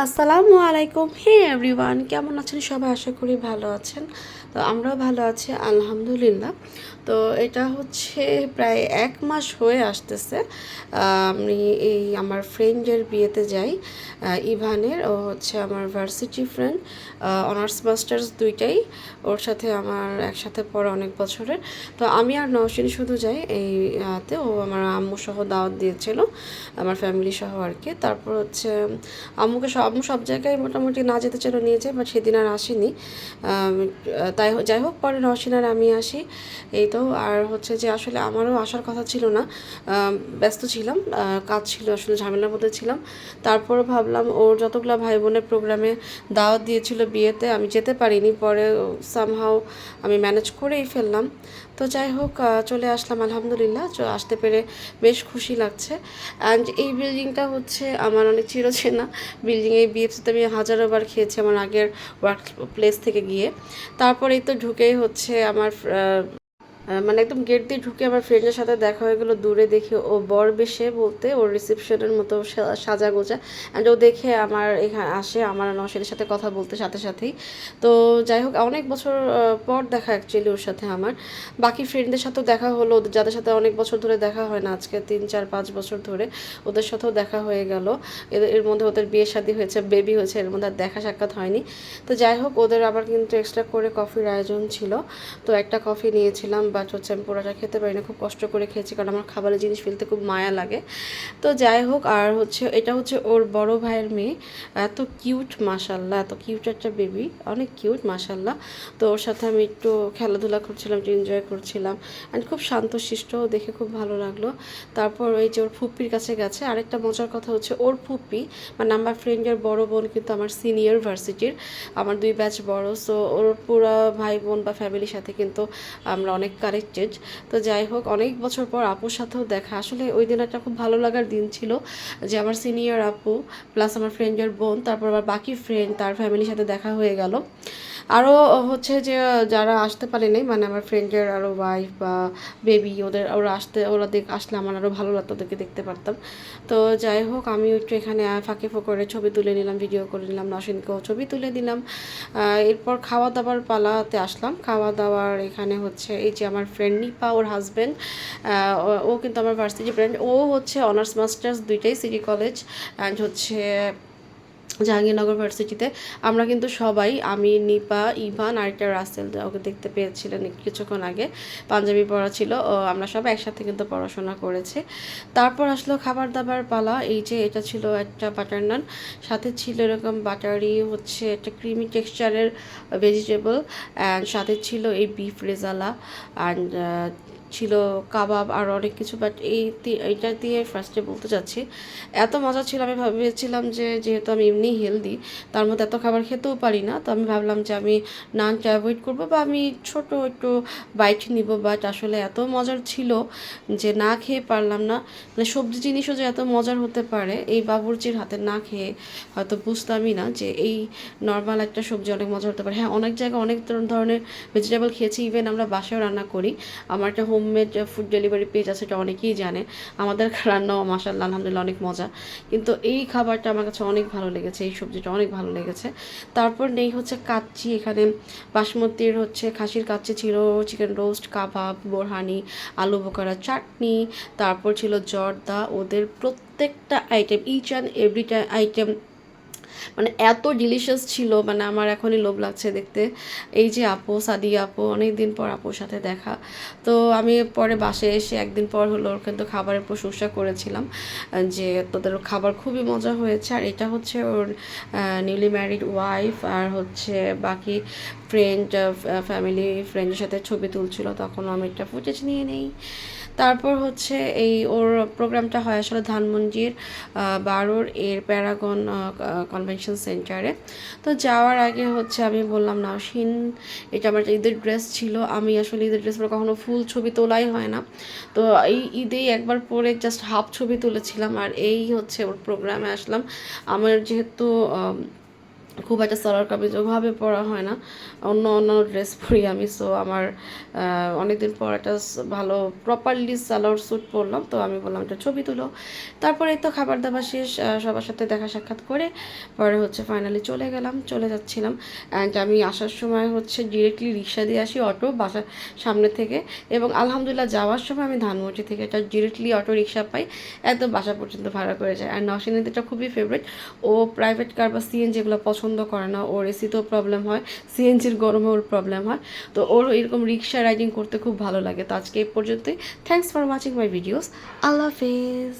আসসালামু আলাইকুম। হে এভরিওয়ান, কেমন আছেন সবাই? আশা করি ভালো আছেন। তো আমরাও ভালো আছি আলহামদুলিল্লাহ। তো এটা হচ্ছে প্রায় ১ মাস হয়ে আসতেছে। আমি এই আমার ফ্রেন্ডের বিয়েতে যাই। ইভানের, ও হচ্ছে আমার ভার্সিটি ফ্রেন্ড, অনার্স মাস্টার্স দুইটাই ওর সাথে আমার একসাথে পড়া অনেক বছরের। তো আমি আর নওশিন শুধু যাই এই ও আমার আম্মু সহ দাওয়াত দিয়েছিল, আমার ফ্যামিলি সহ আর কি। তারপর হচ্ছে আম্মু সব জায়গায় মোটামুটি না যেতে চাইলেও নিয়ে যায়, বাট সেদিন আর আসেনি। তাই যাই হোক, পরে নওশিন আর আমি আসি। এই তো। আর হচ্ছে যে আসলে আমারও আসার কথা ছিল না, ব্যস্ত ছিলাম, কাজ ছিল, আসলে ঝামেলার মধ্যে ছিলাম। তারপরে ভাবলাম ওর যতগুলো ভাই বোনের প্রোগ্রামে দাওয়াত দিয়েছিল বিয়েতে, আমি যেতে পারিনি। পরে সামহাও আমি ম্যানেজ করেই ফেললাম। তো যাই হোক, চলে আসলাম আলহামদুলিল্লাহ। আসতে পেরে বেশ খুশি লাগছে। অ্যান্ড এই বিল্ডিংটা হচ্ছে আমার অনেক চিরচেনা বিল্ডিং। এই বিয়েতে আমি হাজারো বার খেয়েছি আমার আগের ওয়ার্ক প্লেস থেকে গিয়ে। তারপরেই তো ঢুকেই হচ্ছে আমার মানে একদম গেট দিয়ে ঢুকে আমার ফ্রেন্ডের সাথে দেখা হয়ে গেলো। দূরে দেখে ও বর বেশে, বলতে ওর রিসেপশনের মতো সাজা গোজা। অ্যান্ড ও দেখে আমার এখানে আসে, আমার নওশিনের সাথে কথা বলতে সাথে সাথেই। তো যাই হোক, অনেক বছর পর দেখা অ্যাকচুয়ালি ওর সাথে আমার। বাকি ফ্রেন্ডদের সাথেও দেখা হলো, যাদের সাথে অনেক বছর ধরে দেখা হয় না, আজকে 3 4 5 বছর ধরে ওদের সাথেও দেখা হয়ে গেল। এর মধ্যে ওদের বিয়ে শাদী হয়েছে, বেবি হয়েছে, এর মধ্যে আর দেখা সাক্ষাৎ হয়নি। তো যাই হোক, ওদের আবার কিন্তু এক্সট্রা করে কফির আয়োজন ছিল। তো একটা কফি নিয়েছিলাম, বাট হচ্ছে আমি পুরোটা খেতে পারি না, খুব কষ্ট করে খেয়েছি, কারণ আমার খাবারের জিনিস ফেলতে খুব মায়া লাগে। তো যাই হোক, আর হচ্ছে এটা হচ্ছে ওর বড় ভাইয়ের মেয়ে। এত কিউট মাশাল্লাহ, এত কিউট একটা বেবি, অনেক কিউট মাশাল্লাহ। তো ওর সাথে আমি একটু খেলাধুলা করছিলাম, একটু এনজয় করছিলাম। অ্যান্ড খুব শান্তশিষ্ট, দেখে খুব ভালো লাগলো। তারপর ওই যে ওর ফুপ্পির কাছে গেছে। আরেকটা মজার কথা হচ্ছে, ওর ফুপ্পি মানে আমার ফ্রেন্ডের বড় বোন কিন্তু আমার সিনিয়র ভার্সিটির, আমার 2 ব্যাচ বড়। সো ওর পুরো ভাই বোন বা ফ্যামিলির সাথে কিন্তু আমরা অনেক কানেক্টেড। তো যাই হোক, অনেক বছর পর আপুর সাথেও দেখা। আসলে ওই দিন একটা খুব ভালো লাগার দিন ছিল, যে আমার সিনিয়র আপু প্লাস আমার ফ্রেন্ডের বোন, তারপর আবার বাকি ফ্রেন্ড তার ফ্যামিলির সাথে দেখা হয়ে গেল। আরও হচ্ছে যে যারা আসতে পারেনি, মানে আমার ফ্রেন্ডের আরও ওয়াইফ বা বেবি, ওরা আসলে আমার আরও ভালো লাগতো, ওদেরকে দেখতে পারতাম। তো যাই হোক, আমি একটু এখানে ফাঁকে ফোকরে ছবি তুলে নিলাম, ভিডিও করে নিলাম, নসীনকেও ছবি তুলে দিলাম। এরপর খাওয়া দাওয়ার পালাতে আসলাম। খাওয়া দাওয়ার এখানে হচ্ছে এই যে আমার ফ্রেন্ড নিপা, ওর হাজব্যান্ড, ও কিন্তু আমার ভার্সিটি ফ্রেন্ড। ও হচ্ছে অনার্স মাস্টার্স দুইটাই সিটি কলেজ অ্যান্ড হচ্ছে জাহাঙ্গীরনগর ভার্সিটিতে। আমরা কিন্তু সবাই, আমি, নিপা, ইভান আর একটা রাসেল, ওকে দেখতে পেয়েছিলেন কিছুক্ষণ আগে, পাঞ্জাবি পরা ছিল। আমরা সবাই একসাথে কিন্তু পড়াশোনা করেছি। তারপর আসলো খাবার দাবার পালা। এই যে এটা ছিল একটা বাটার নান, সাথে ছিল এরকম বাটারি হচ্ছে একটা ক্রিমি টেক্সচারের ভেজিটেবল, অ্যান্ড সাথে ছিল এই বিফ রেজালা, অ্যান্ড ছিল কাবাব আর অনেক কিছু। বাট এইটা দিয়ে ফার্স্টে বলতে চাচ্ছি, এত মজা ছিল, আমি ভেবেছিলাম যে যেহেতু আমি এমনি হেলদি, তার মধ্যে এত খাবার খেতেও পারি না, তো আমি ভাবলাম যে আমি নানটা অ্যাভয়েড করবো বা আমি ছোট একটু বাইট নিব। বাট আসলে এত মজার ছিল যে না খেয়ে পারলাম না। মানে সবজি জিনিসও যে এত মজার হতে পারে, এই বাবুর্চির হাতে না খেয়ে হয়তো বুঝতামই না যে এই নর্মাল একটা সবজি অনেক মজা হতে পারে। হ্যাঁ, অনেক জায়গায় অনেক ধরনের ভেজিটেবল খেয়েছি, ইভেন আমরা বাসায়ও রান্না করি। আমার একটা হোমমেড ফুড ডেলিভারি পেজ আছে, এটা অনেকেই জানে। আমাদের রান্নাও মাশাআল্লাহ আলহামদুলিল্লাহ অনেক মজা। কিন্তু এই খাবারটা আমার কাছে অনেক ভালো লেগেছে, এই সবজিটা অনেক ভালো লেগেছে। তারপর নেই হচ্ছে কাচ্চি, এখানে বাসমতির হচ্ছে খাসির কাচ্চি ছিল, চিকেন রোস্ট, কাবাব, বোরহানি, আলু বোখারা, চাটনি। তারপর ছিল জর্দা। ওদের প্রত্যেকটা আইটেম, ইচ অ্যান্ড এভরিটা আইটেম মানে এত ডিলিশিয়াস ছিল, মানে আমার এখনই লোভ লাগছে দেখতে। এই যে আপু, সাদিয়া আপু, অনেক দিন পর আপুর সাথে দেখা। তো আমি পরে বাসায় এসে একদিন পর হলো ওর কিন্তু খাবারের প্রশংসা করেছিলাম, যে তোদের খাবার খুবই মজা হয়েছে। আর এটা হচ্ছে ওর নিউলি ম্যারিড ওয়াইফ, আর হচ্ছে বাকি ফ্রেন্ড, ফ্যামিলি ফ্রেন্ডের সাথে ছবি তুলছিল, তখন আমি একটা ফুটেজ নিয়ে নেই। তারপর হচ্ছে এই ওর প্রোগ্রামটা হয় আসলে ধানমন্ডির 12 এর প্যারাগন কনভেনশন সেন্টারে। তো যাওয়ার আগে হচ্ছে আমি বললাম নাওশিন, এটা আমার ঈদের ড্রেস ছিল, আমি আসলে ঈদের ড্রেস পরে কখনো ফুল ছবি তোলাই হয় না, তো এই ঈদেই একবার পরে জাস্ট হাফ ছবি তুলেছিলাম। আর এই হচ্ছে ওর প্রোগ্রামে আসলাম। আমার যেহেতু খুব একটা সালোয়ার কামিজ ওভাবে পরা হয় না, অন্যান্য ড্রেস পরি আমি। সো আমার অনেকদিন পর একটা ভালো প্রপারলি সালোয়ার স্যুট পরলাম, তো আমি বললাম একটা ছবি তুলো। তারপরে তো খাবার দাবার শেষ, সবার সাথে দেখা সাক্ষাৎ করে পরে হচ্ছে ফাইনালি চলে যাচ্ছিলাম। অ্যান্ড আমি আসার সময় হচ্ছে ডিরেক্টলি রিক্সা দিয়ে আসি, অটো বাসার সামনে থেকে, এবং আলহামদুলিল্লাহ যাওয়ার সময় আমি ধানমন্ডি থেকে একটা ডিরেক্টলি অটো রিক্সা পাই, একদম বাসা পর্যন্ত ভাড়া করে যায়। আর নরসিংদীটা খুবই ফেভারিট, ও প্রাইভেট কার বা সিএনজি এগুলো পছন্দ করে না, ওর এসিতেও প্রবলেম হয়, সিএনজির গরমে ওর প্রবলেম হয়। তো ওর এরকম রিক্সা রাইডিং করতে খুব ভালো লাগে। তো আজকে এই পর্যন্তই। Thanks for watching my videos. আল্লাহ হাফেজ।